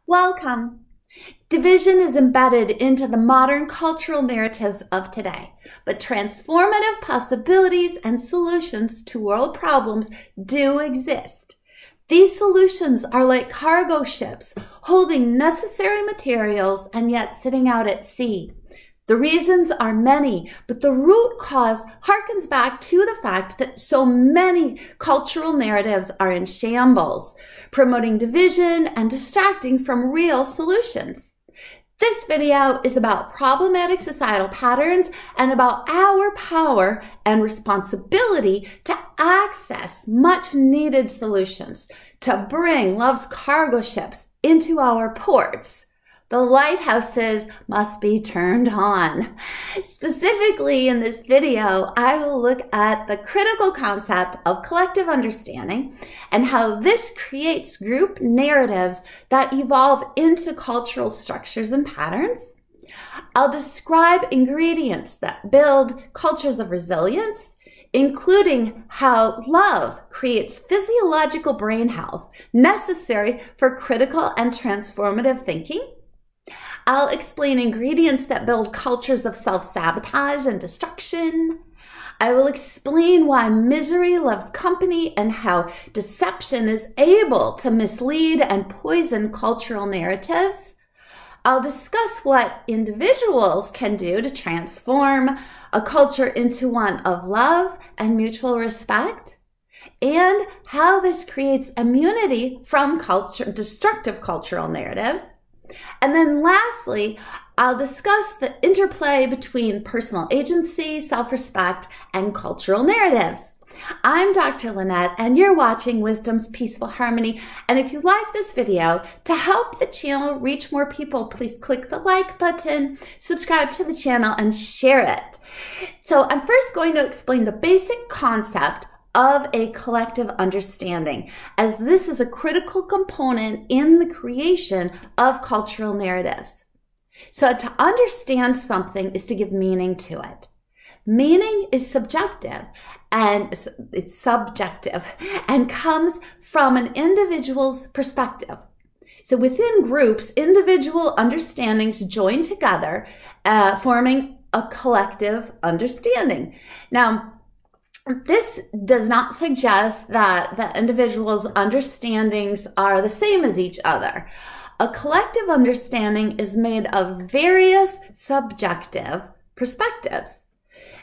Welcome. Division is embedded into the modern cultural narratives of today, but transformative possibilities and solutions to world problems do exist. These solutions are like cargo ships holding necessary materials and yet sitting out at sea. The reasons are many, but the root cause harkens back to the fact that so many cultural narratives are in shambles, promoting division and distracting from real solutions. This video is about problematic societal patterns and about our power and responsibility to access much needed solutions to bring love's cargo ships into our ports. The lighthouses must be turned on. Specifically in this video, I will look at the critical concept of collective understanding and how this creates group narratives that evolve into cultural structures and patterns. I'll describe ingredients that build cultures of resilience, including how love creates physiological brain health necessary for critical and transformative thinking. I'll explain ingredients that build cultures of self-sabotage and destruction. I will explain why misery loves company and how deception is able to mislead and poison cultural narratives. I'll discuss what individuals can do to transform a culture into one of love and mutual respect, and how this creates immunity from destructive cultural narratives. And then lastly, I'll discuss the interplay between personal agency, self-respect, and cultural narratives. I'm Dr. Lynette, and you're watching Wisdom's Peaceful Harmony. And if you like this video, to help the channel reach more people, please click the like button, subscribe to the channel, and share it. So I'm first going to explain the basic concept of a collective understanding, as this is a critical component in the creation of cultural narratives. So to understand something is to give meaning to it. Meaning is subjective and comes from an individual's perspective. So within groups, individual understandings join together, forming a collective understanding. Now, this does not suggest that the individual's understandings are the same as each other. A collective understanding is made of various subjective perspectives.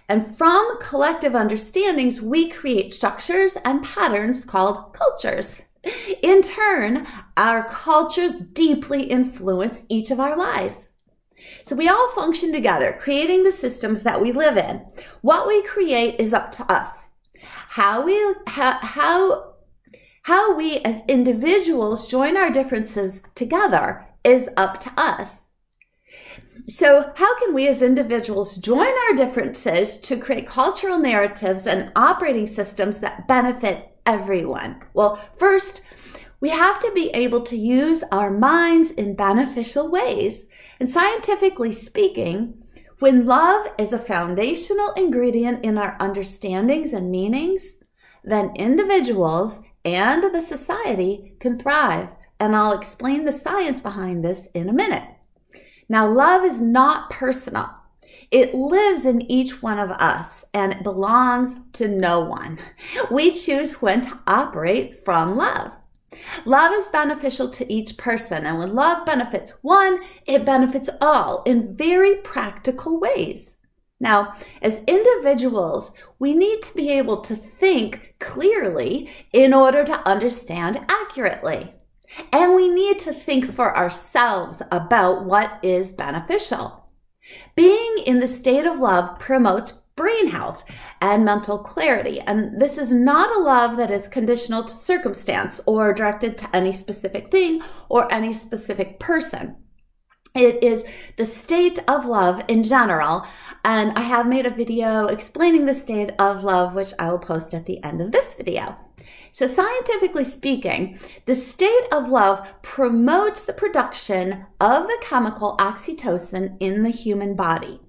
And from collective understandings, we create structures and patterns called cultures. In turn, our cultures deeply influence each of our lives. So we all function together, creating the systems that we live in. What we create is up to us. How we as individuals join our differences together is up to us. So how can we as individuals join our differences to create cultural narratives and operating systems that benefit everyone? Well, first, we have to be able to use our minds in beneficial ways. And scientifically speaking, when love is a foundational ingredient in our understandings and meanings, then individuals and the society can thrive. And I'll explain the science behind this in a minute. Now, love is not personal. It lives in each one of us and it belongs to no one. We choose when to operate from love. Love is beneficial to each person, and when love benefits one, it benefits all in very practical ways. Now, as individuals, we need to be able to think clearly in order to understand accurately. And we need to think for ourselves about what is beneficial. Being in the state of love promotes brain health and mental clarity. And this is not a love that is conditional to circumstance or directed to any specific thing or any specific person. It is the state of love in general. And I have made a video explaining the state of love, which I will post at the end of this video. So scientifically speaking, the state of love promotes the production of the chemical oxytocin in the human body.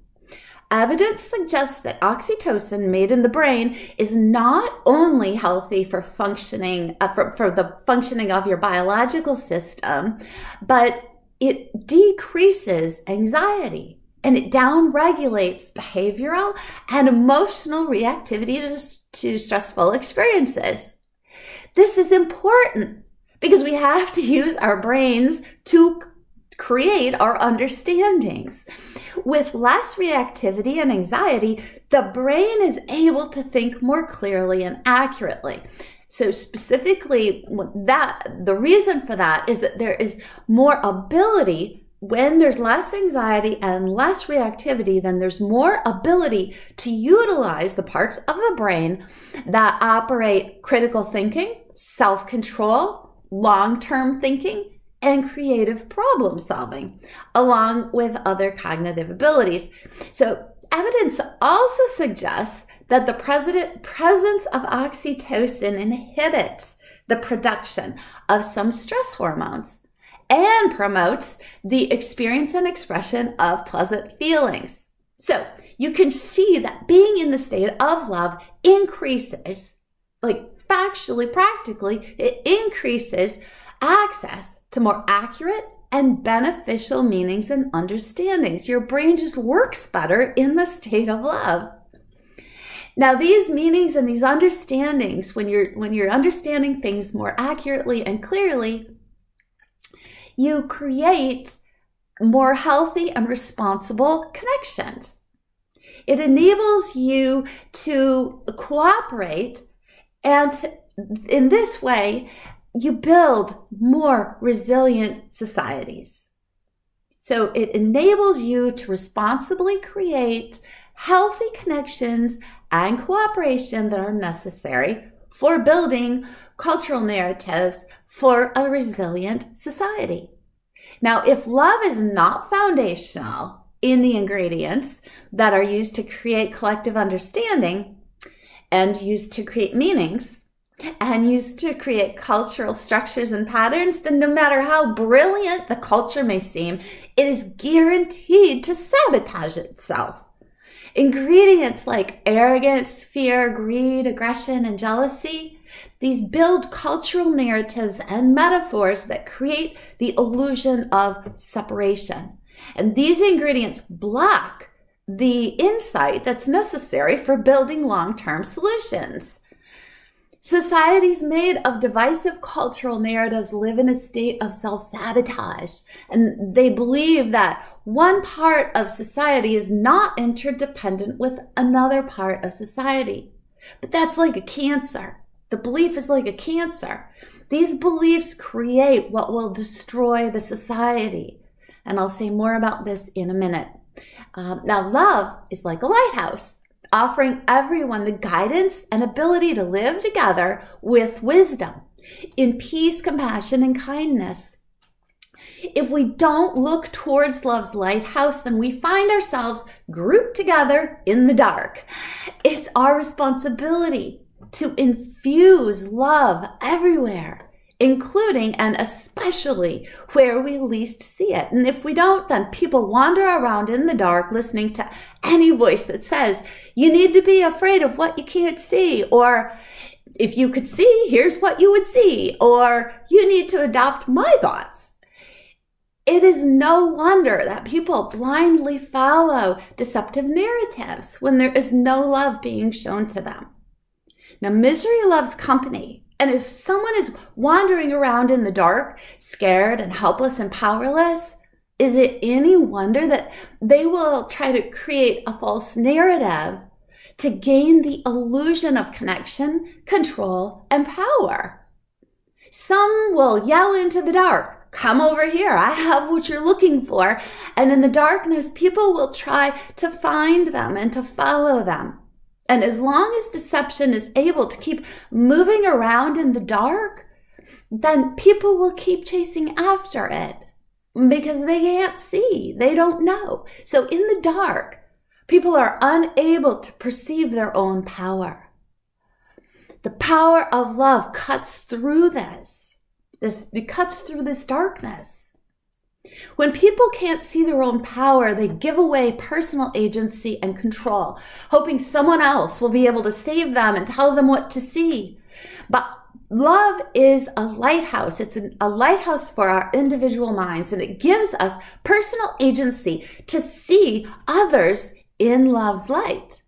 Evidence suggests that oxytocin made in the brain is not only healthy for functioning, for the functioning of your biological system, but it decreases anxiety and it downregulates behavioral and emotional reactivity to stressful experiences. This is important because we have to use our brains to create our understandings. With less reactivity and anxiety, the brain is able to think more clearly and accurately. So specifically, the reason for that is that there is more ability when there's less anxiety and less reactivity, then there's more ability to utilize the parts of the brain that operate critical thinking, self-control, long-term thinking, and creative problem solving, along with other cognitive abilities. So evidence also suggests that the presence of oxytocin inhibits the production of some stress hormones and promotes the experience and expression of pleasant feelings. So you can see that being in the state of love increases, like factually, practically, it increases access to more accurate and beneficial meanings and understandings. Your brain just works better in the state of love. Now, these meanings and these understandings, when you're understanding things more accurately and clearly, you create more healthy and responsible connections. It enables you to cooperate, and in this way, you build more resilient societies. So it enables you to responsibly create healthy connections and cooperation that are necessary for building cultural narratives for a resilient society. Now, if love is not foundational in the ingredients that are used to create collective understanding and used to create meanings, and used to create cultural structures and patterns, then no matter how brilliant the culture may seem, it is guaranteed to sabotage itself. Ingredients like arrogance, fear, greed, aggression, and jealousy, these build cultural narratives and metaphors that create the illusion of separation. And these ingredients block the insight that's necessary for building long-term solutions. Societies made of divisive cultural narratives live in a state of self-sabotage, and they believe that one part of society is not interdependent with another part of society. But that's like a cancer. The belief is like a cancer. These beliefs create what will destroy the society. And I'll say more about this in a minute. Now, love is like a lighthouse, offering everyone the guidance and ability to live together with wisdom, in peace, compassion, and kindness. If we don't look towards love's lighthouse, then we find ourselves grouped together in the dark. It's our responsibility to infuse love everywhere, including and especially where we least see it. And if we don't, then people wander around in the dark listening to any voice that says, you need to be afraid of what you can't see, or if you could see, here's what you would see, or you need to adopt my thoughts. It is no wonder that people blindly follow deceptive narratives when there is no love being shown to them. Now, misery loves company. And if someone is wandering around in the dark, scared and helpless and powerless, is it any wonder that they will try to create a false narrative to gain the illusion of connection, control, and power? Some will yell into the dark, come over here, I have what you're looking for. And in the darkness, people will try to find them and to follow them. And as long as deception is able to keep moving around in the dark, then people will keep chasing after it because they can't see, they don't know. So in the dark, people are unable to perceive their own power. The power of love cuts through this. It cuts through this darkness. When people can't see their own power, they give away personal agency and control, hoping someone else will be able to save them and tell them what to see. But love is a lighthouse. It's a lighthouse for our individual minds, and it gives us personal agency to see others in love's light.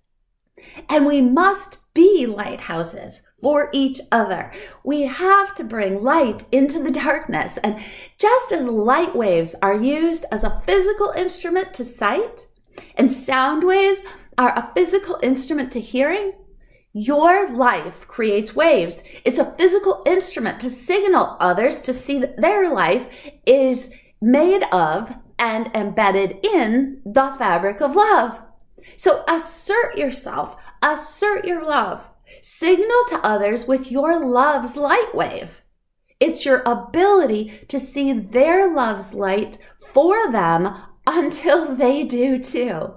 And we must be lighthouses for each other. We have to bring light into the darkness. And just as light waves are used as a physical instrument to sight, and sound waves are a physical instrument to hearing, your life creates waves. It's a physical instrument to signal others to see that their life is made of and embedded in the fabric of love. So assert yourself, assert your love. Signal to others with your love's light wave. It's your ability to see their love's light for them until they do too.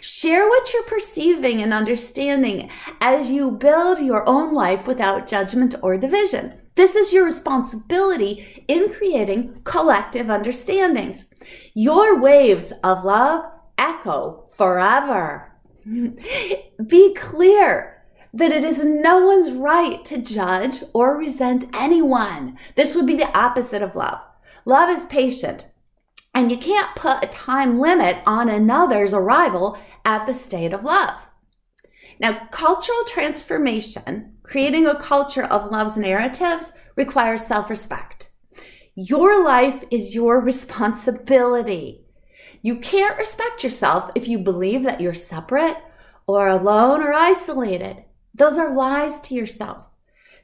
Share what you're perceiving and understanding as you build your own life without judgment or division. This is your responsibility in creating collective understandings. Your waves of love echo forever. Be clear that it is no one's right to judge or resent anyone. This would be the opposite of love. Love is patient, and you can't put a time limit on another's arrival at the state of love. Now, cultural transformation, creating a culture of love's narratives, requires self-respect. Your life is your responsibility. You can't respect yourself if you believe that you're separate or alone or isolated. Those are lies to yourself.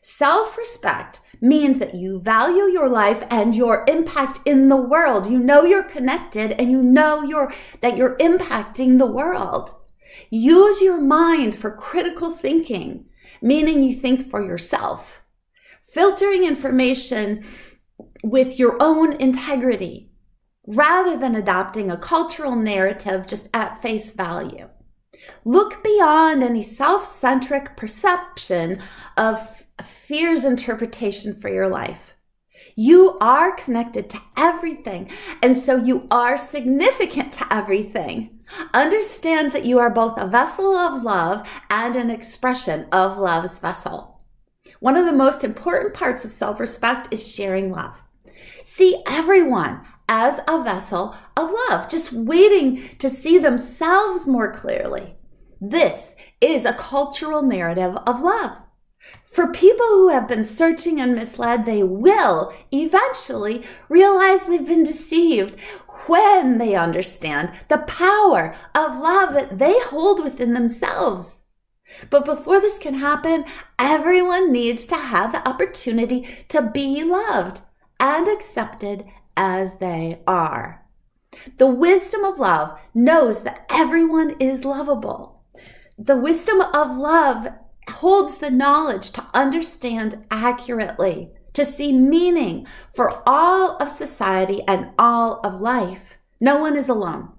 Self-respect means that you value your life and your impact in the world. You know you're connected, and you know that you're impacting the world. Use your mind for critical thinking, meaning you think for yourself. Filtering information with your own integrity, rather than adopting a cultural narrative just at face value. Look beyond any self-centric perception of fear's interpretation for your life. You are connected to everything, and so you are significant to everything. Understand that you are both a vessel of love and an expression of love's vessel. One of the most important parts of self-respect is sharing love. See everyone as a vessel of love, just waiting to see themselves more clearly. This is a cultural narrative of love. For people who have been searching and misled, they will eventually realize they've been deceived when they understand the power of love that they hold within themselves. But before this can happen, everyone needs to have the opportunity to be loved and accepted as they are. The wisdom of love knows that everyone is lovable. The wisdom of love holds the knowledge to understand accurately, to see meaning for all of society and all of life. No one is alone.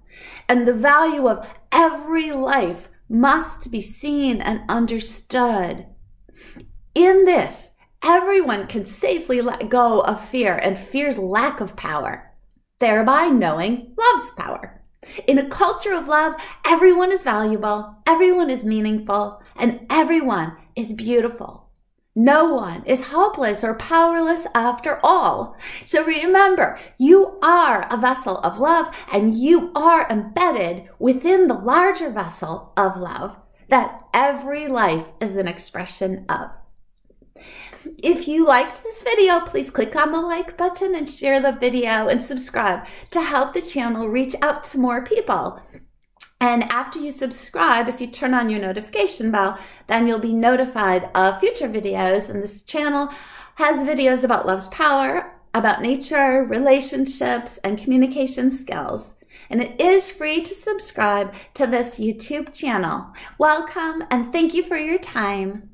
And the value of every life must be seen and understood. In this, everyone can safely let go of fear and fear's lack of power, thereby knowing love's power. In a culture of love, everyone is valuable, everyone is meaningful, and everyone is beautiful. No one is helpless or powerless after all. So remember, you are a vessel of love, and you are embedded within the larger vessel of love that every life is an expression of. If you liked this video, please click on the like button and share the video and subscribe to help the channel reach out to more people. And after you subscribe, if you turn on your notification bell, then you'll be notified of future videos. And this channel has videos about love's power, about nature, relationships, and communication skills. And it is free to subscribe to this YouTube channel. Welcome, and thank you for your time.